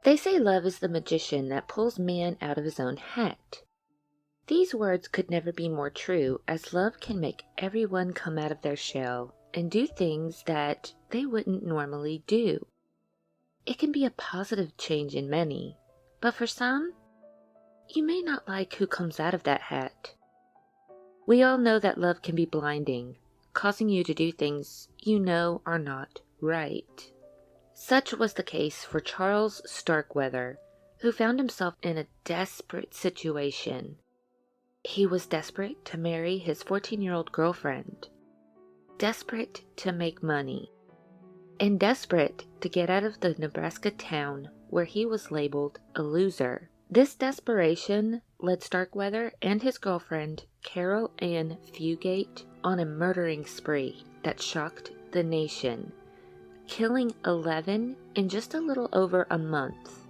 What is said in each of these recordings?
They say love is the magician that pulls man out of his own hat. These words could never be more true, as love can make everyone come out of their shell and do things that they wouldn't normally do. It can be a positive change in many, but for some, you may not like who comes out of that hat. We all know that love can be blinding, causing you to do things you know are not right. Such was the case for Charles Starkweather, who found himself in a desperate situation. He was desperate to marry his 14-year-old girlfriend, desperate to make money, and desperate to get out of the Nebraska town where he was labeled a loser. This desperation led Starkweather and his girlfriend, Caril Ann Fugate, on a murdering spree that shocked the nation, killing 11 in just a little over a month.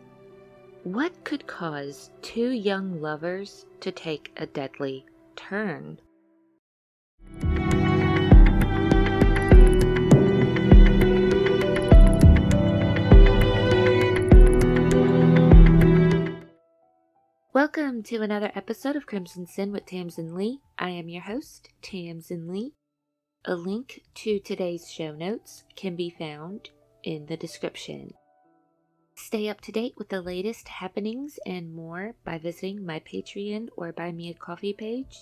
What could cause two young lovers to take a deadly turn? Welcome to another episode of Crimson Sin with Tamsin Leigh. I am your host, Tamsin Leigh. A link to today's show notes can be found in the description. Stay up to date with the latest happenings and more by visiting my Patreon or Buy Me a Coffee page.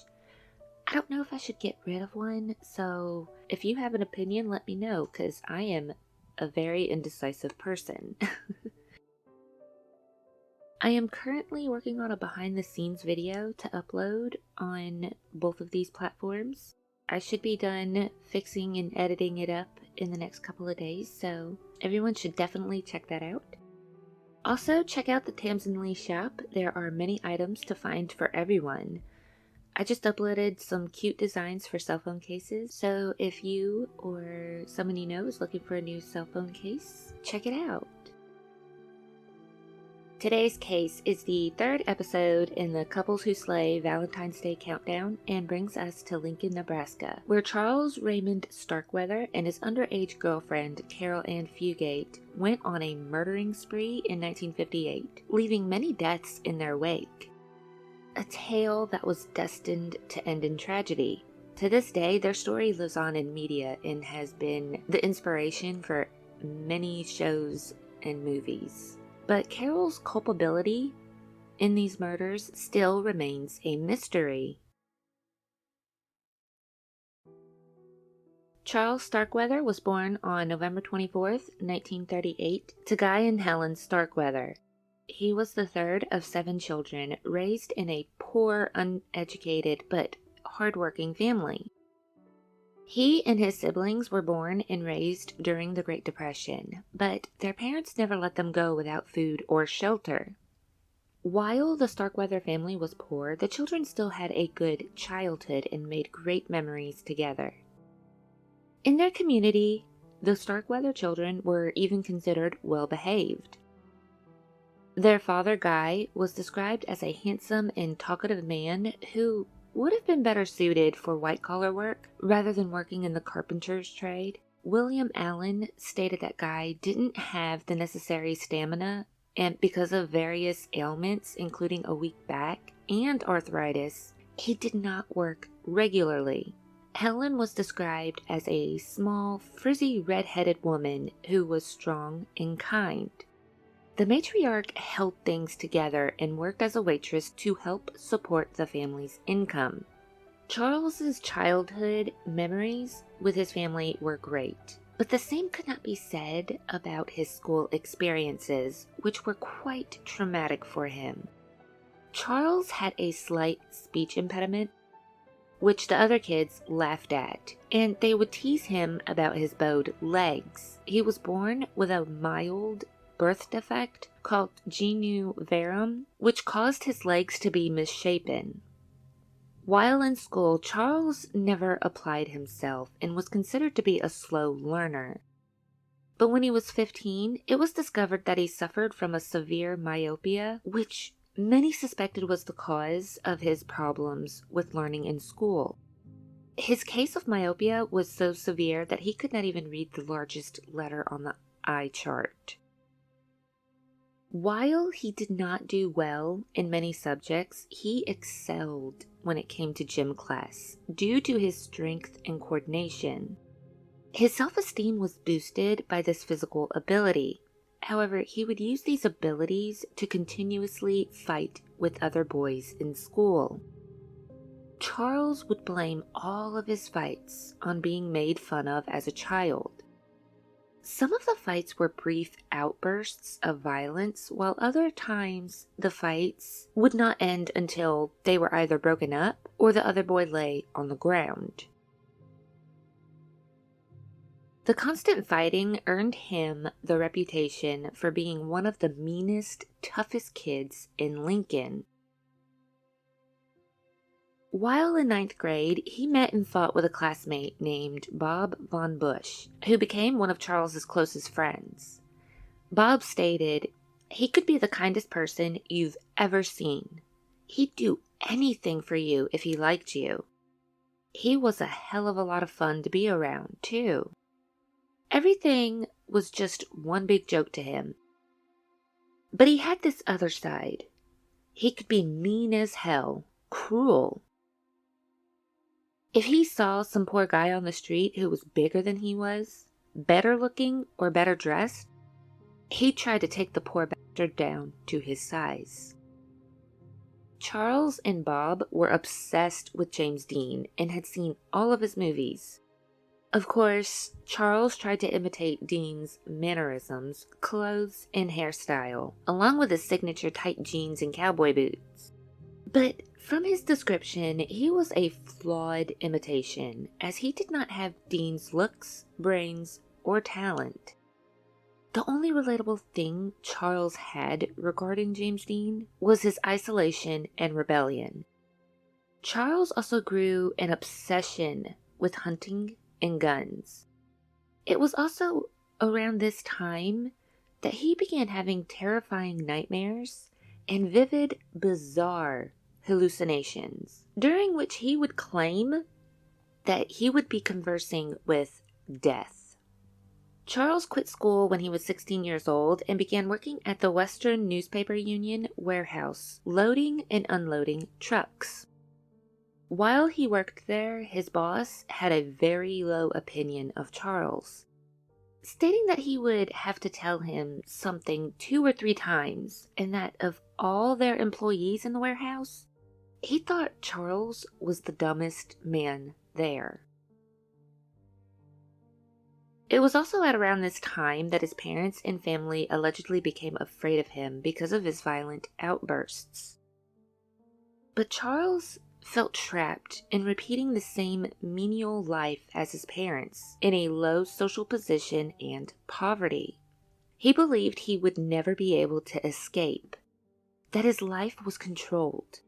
I don't know if I should get rid of one, so if you have an opinion, let me know, because I am a very indecisive person. I am currently working on a behind-the-scenes video to upload on both of these platforms. I should be done fixing and editing it up in the next couple of days, so everyone should definitely check that out. Also, check out the Tamsin Leigh shop. There are many items to find for everyone. I just uploaded some cute designs for cell phone cases, so if you or someone you know is looking for a new cell phone case, check it out. Today's case is the third episode in the Couples Who Slay Valentine's Day Countdown and brings us to Lincoln, Nebraska, where Charles Raymond Starkweather and his underage girlfriend, Caril Ann Fugate, went on a murdering spree in 1958, leaving many deaths in their wake. A tale that was destined to end in tragedy. To this day, their story lives on in media and has been the inspiration for many shows and movies. But Caril's culpability in these murders still remains a mystery. Charles Starkweather was born on November 24th, 1938, to Guy and Helen Starkweather. He was the third of 7 children raised in a poor, uneducated, but hardworking family. He and his siblings were born and raised during the Great Depression, but their parents never let them go without food or shelter. While the Starkweather family was poor, the children still had a good childhood and made great memories together. In their community, the Starkweather children were even considered well-behaved. Their father, Guy, was described as a handsome and talkative man who would have been better suited for white-collar work rather than working in the carpenter's trade. William Allen stated that Guy didn't have the necessary stamina, and because of various ailments, including a weak back and arthritis, he did not work regularly. Helen was described as a small, frizzy, red-headed woman who was strong and kind. The matriarch held things together and worked as a waitress to help support the family's income. Charles's childhood memories with his family were great, but the same could not be said about his school experiences, which were quite traumatic for him. Charles had a slight speech impediment, which the other kids laughed at, and they would tease him about his bowed legs. He was born with a mild birth defect called genu varum, which caused his legs to be misshapen. While in school, Charles never applied himself and was considered to be a slow learner. But when he was 15, it was discovered that he suffered from a severe myopia, which many suspected was the cause of his problems with learning in school. His case of myopia was so severe that he could not even read the largest letter on the eye chart. While he did not do well in many subjects, he excelled when it came to gym class due to his strength and coordination. His self-esteem was boosted by this physical ability. However, he would use these abilities to continuously fight with other boys in school. Charles would blame all of his fights on being made fun of as a child. Some of the fights were brief outbursts of violence, while other times the fights would not end until they were either broken up or the other boy lay on the ground. The constant fighting earned him the reputation for being one of the meanest, toughest kids in Lincoln. While in 9th grade, he met and fought with a classmate named Bob Von Bush, who became one of Charles's closest friends. Bob stated, "He could be the kindest person you've ever seen. He'd do anything for you if he liked you. He was a hell of a lot of fun to be around, too." Everything was just one big joke to him. But he had this other side. He could be mean as hell, cruel. If he saw some poor guy on the street who was bigger than he was, better looking or better dressed, he'd try to take the poor bastard down to his size. Charles and Bob were obsessed with James Dean and had seen all of his movies. Of course, Charles tried to imitate Dean's mannerisms, clothes, and hairstyle, along with his signature tight jeans and cowboy boots. But from his description, he was a flawed imitation, as he did not have Dean's looks, brains, or talent. The only relatable thing Charles had regarding James Dean was his isolation and rebellion. Charles also grew an obsession with hunting and guns. It was also around this time that he began having terrifying nightmares and vivid, bizarre hallucinations, during which he would claim that he would be conversing with death. Charles quit school when he was 16 years old and began working at the Western Newspaper Union warehouse, loading and unloading trucks. While he worked there, his boss had a very low opinion of Charles, stating that he would have to tell him something 2 or 3 times, and that of all their employees in the warehouse, he thought Charles was the dumbest man there. It was also at around this time that his parents and family allegedly became afraid of him because of his violent outbursts. But Charles felt trapped in repeating the same menial life as his parents, in a low social position and poverty. He believed he would never be able to escape, that his life was controlled,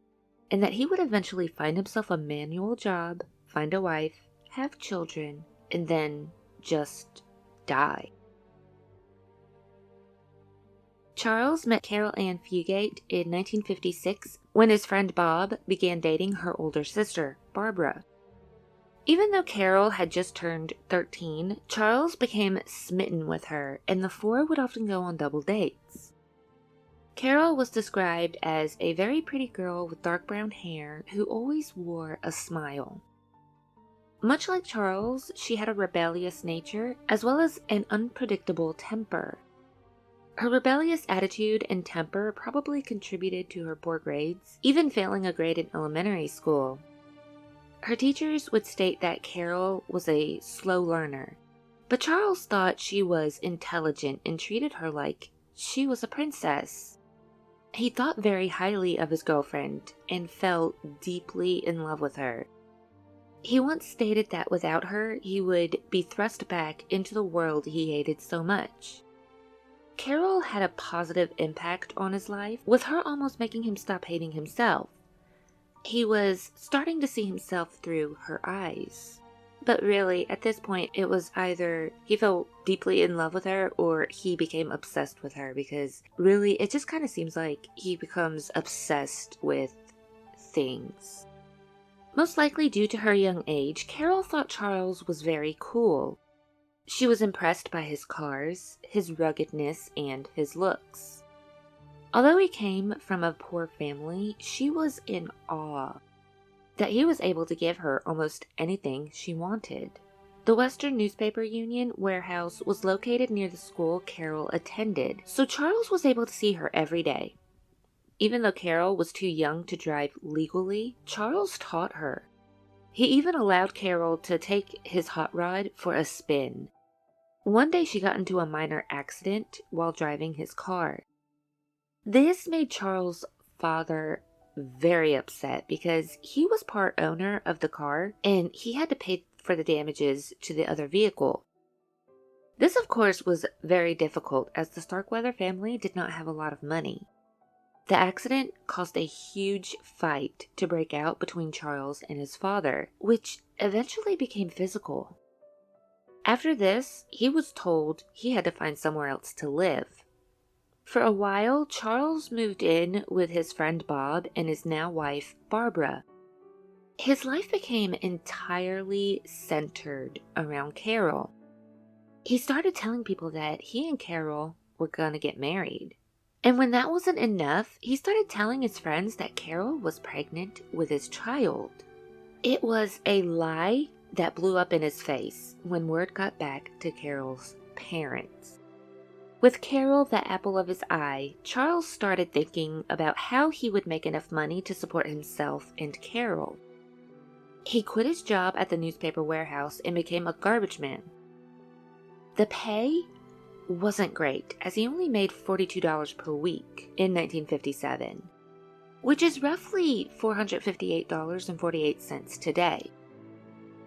and that he would eventually find himself a manual job, find a wife, have children, and then just die. Charles met Caril Ann Fugate in 1956 when his friend Bob began dating her older sister, Barbara. Even though Caril had just turned 13, Charles became smitten with her, and the four would often go on double dates. Caril was described as a very pretty girl with dark brown hair who always wore a smile. Much like Charles, she had a rebellious nature as well as an unpredictable temper. Her rebellious attitude and temper probably contributed to her poor grades, even failing a grade in elementary school. Her teachers would state that Caril was a slow learner, but Charles thought she was intelligent and treated her like she was a princess. He thought very highly of his girlfriend and fell deeply in love with her. He once stated that without her, he would be thrust back into the world he hated so much. Caril had a positive impact on his life, with her almost making him stop hating himself. He was starting to see himself through her eyes. But really, at this point, it was either he fell deeply in love with her or he became obsessed with her, because really, it just kind of seems like he becomes obsessed with things. Most likely due to her young age, Caril thought Charles was very cool. She was impressed by his cars, his ruggedness, and his looks. Although he came from a poor family, she was in awe that he was able to give her almost anything she wanted. The Western Newspaper Union warehouse was located near the school Caril attended, so Charles was able to see her every day. Even though Caril was too young to drive legally, Charles taught her. He even allowed Caril to take his hot rod for a spin. One day she got into a minor accident while driving his car. This made Charles' father very upset because he was part owner of the car and he had to pay for the damages to the other vehicle. This, of course, was very difficult as the Starkweather family did not have a lot of money. The accident caused a huge fight to break out between Charles and his father, which eventually became physical. After this, he was told he had to find somewhere else to live. For a while, Charles moved in with his friend Bob and his now wife, Barbara. His life became entirely centered around Caril. He started telling people that he and Caril were going to get married. And when that wasn't enough, he started telling his friends that Caril was pregnant with his child. It was a lie that blew up in his face when word got back to Caril's parents. With Caril the apple of his eye, Charles started thinking about how he would make enough money to support himself and Caril. He quit his job at the newspaper warehouse and became a garbage man. The pay wasn't great, as he only made $42 per week in 1957, which is roughly $458.48 today.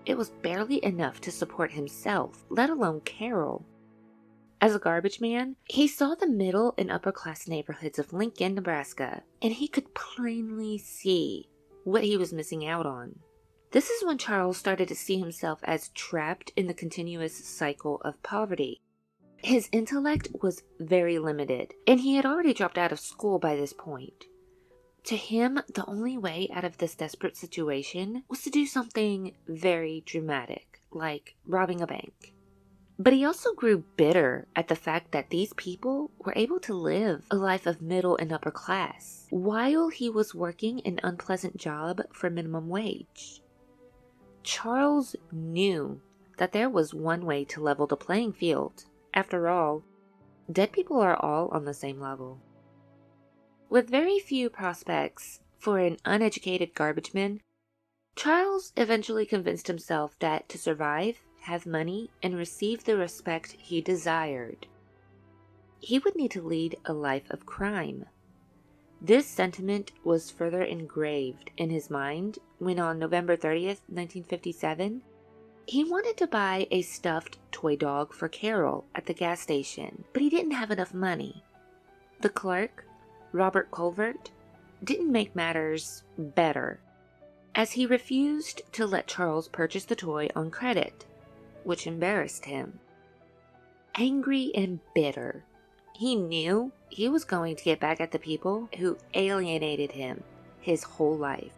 It was barely enough to support himself, let alone Caril. As a garbage man, he saw the middle and upper class neighborhoods of Lincoln, Nebraska, and he could plainly see what he was missing out on. This is when Charles started to see himself as trapped in the continuous cycle of poverty. His intellect was very limited, and he had already dropped out of school by this point. To him, the only way out of this desperate situation was to do something very dramatic, like robbing a bank. But he also grew bitter at the fact that these people were able to live a life of middle and upper class while he was working an unpleasant job for minimum wage. Charles knew that there was one way to level the playing field. After all, dead people are all on the same level. With very few prospects for an uneducated garbage man, Charles eventually convinced himself that to survive, have money, and receive the respect he desired, he would need to lead a life of crime. This sentiment was further engraved in his mind when on November 30th, 1957, he wanted to buy a stuffed toy dog for Caril at the gas station, but he didn't have enough money. The clerk, Robert Culvert, didn't make matters better, as he refused to let Charles purchase the toy on credit, which embarrassed him. Angry and bitter, he knew he was going to get back at the people who alienated him his whole life.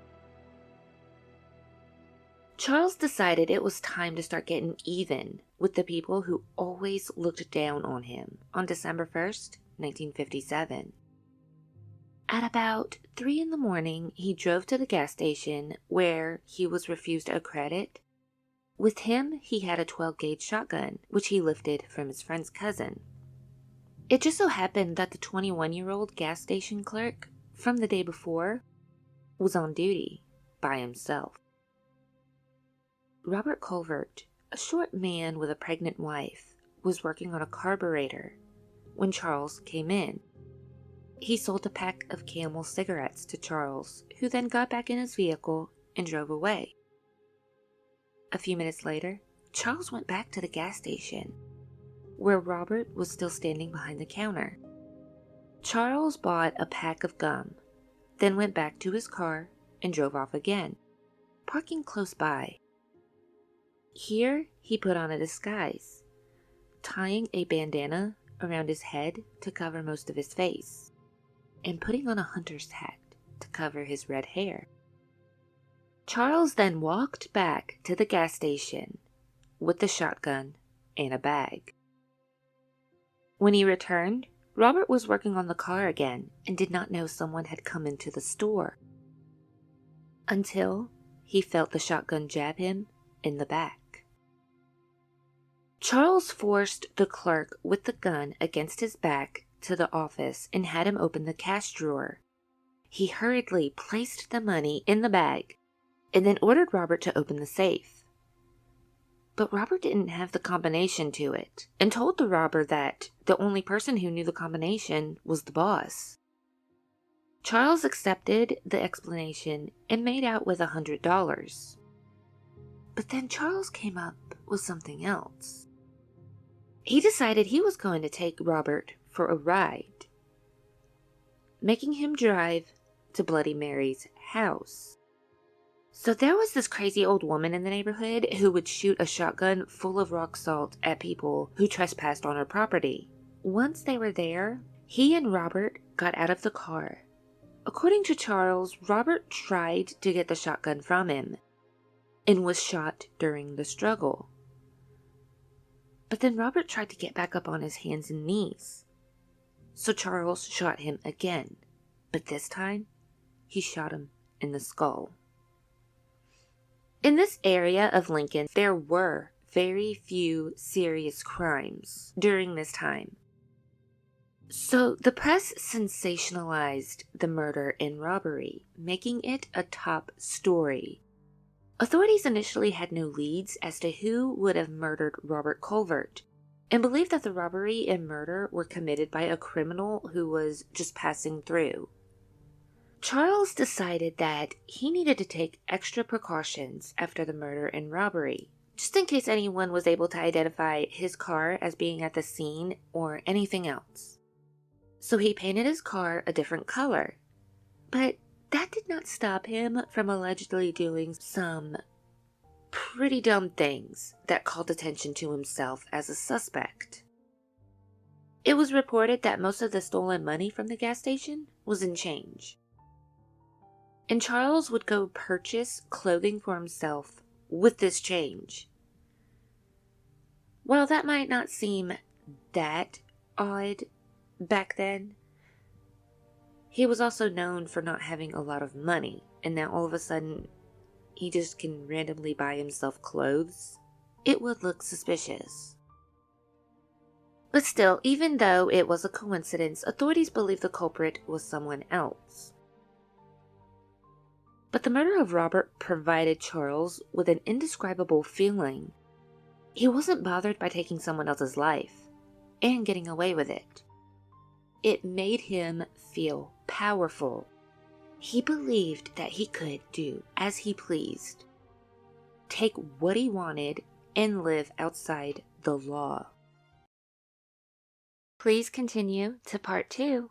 Charles decided it was time to start getting even with the people who always looked down on him on December 1st, 1957. At about 3 in the morning, he drove to the gas station where he was refused a credit. With him, he had a 12-gauge shotgun, which he lifted from his friend's cousin. It just so happened that the 21-year-old gas station clerk from the day before was on duty by himself. Robert Culvert, a short man with a pregnant wife, was working on a carburetor when Charles came in. He sold a pack of Camel cigarettes to Charles, who then got back in his vehicle and drove away. A few minutes later, Charles went back to the gas station, where Robert was still standing behind the counter. Charles bought a pack of gum, then went back to his car and drove off again, parking close by. Here, he put on a disguise, tying a bandana around his head to cover most of his face, and putting on a hunter's hat to cover his red hair. Charles then walked back to the gas station with the shotgun and a bag. When he returned, Robert was working on the car again and did not know someone had come into the store until he felt the shotgun jab him in the back. Charles forced the clerk with the gun against his back to the office and had him open the cash drawer. He hurriedly placed the money in the bag and then ordered Robert to open the safe. But Robert didn't have the combination to it and told the robber that the only person who knew the combination was the boss. Charles accepted the explanation and made out with $100. But then Charles came up with something else. He decided he was going to take Robert for a ride, making him drive to Bloody Mary's house. So there was this crazy old woman in the neighborhood who would shoot a shotgun full of rock salt at people who trespassed on her property. Once they were there, he and Robert got out of the car. According to Charles, Robert tried to get the shotgun from him and was shot during the struggle. But then Robert tried to get back up on his hands and knees. So Charles shot him again, but this time he shot him in the skull. In this area of Lincoln, there were very few serious crimes during this time. So the press sensationalized the murder and robbery, making it a top story. Authorities initially had no leads as to who would have murdered Robert Colvert, and believed that the robbery and murder were committed by a criminal who was just passing through. Charles decided that he needed to take extra precautions after the murder and robbery, just in case anyone was able to identify his car as being at the scene or anything else. So he painted his car a different color, but that did not stop him from allegedly doing some pretty dumb things that called attention to himself as a suspect. It was reported that most of the stolen money from the gas station was in change, and Charles would go purchase clothing for himself with this change. While that might not seem that odd back then, he was also known for not having a lot of money, and now all of a sudden he just can randomly buy himself clothes. It would look suspicious. But still, even though it was a coincidence, authorities believe the culprit was someone else. But the murder of Robert provided Charles with an indescribable feeling. He wasn't bothered by taking someone else's life and getting away with it. It made him feel powerful. He believed that he could do as he pleased, take what he wanted, and live outside the law. Please continue to part 2.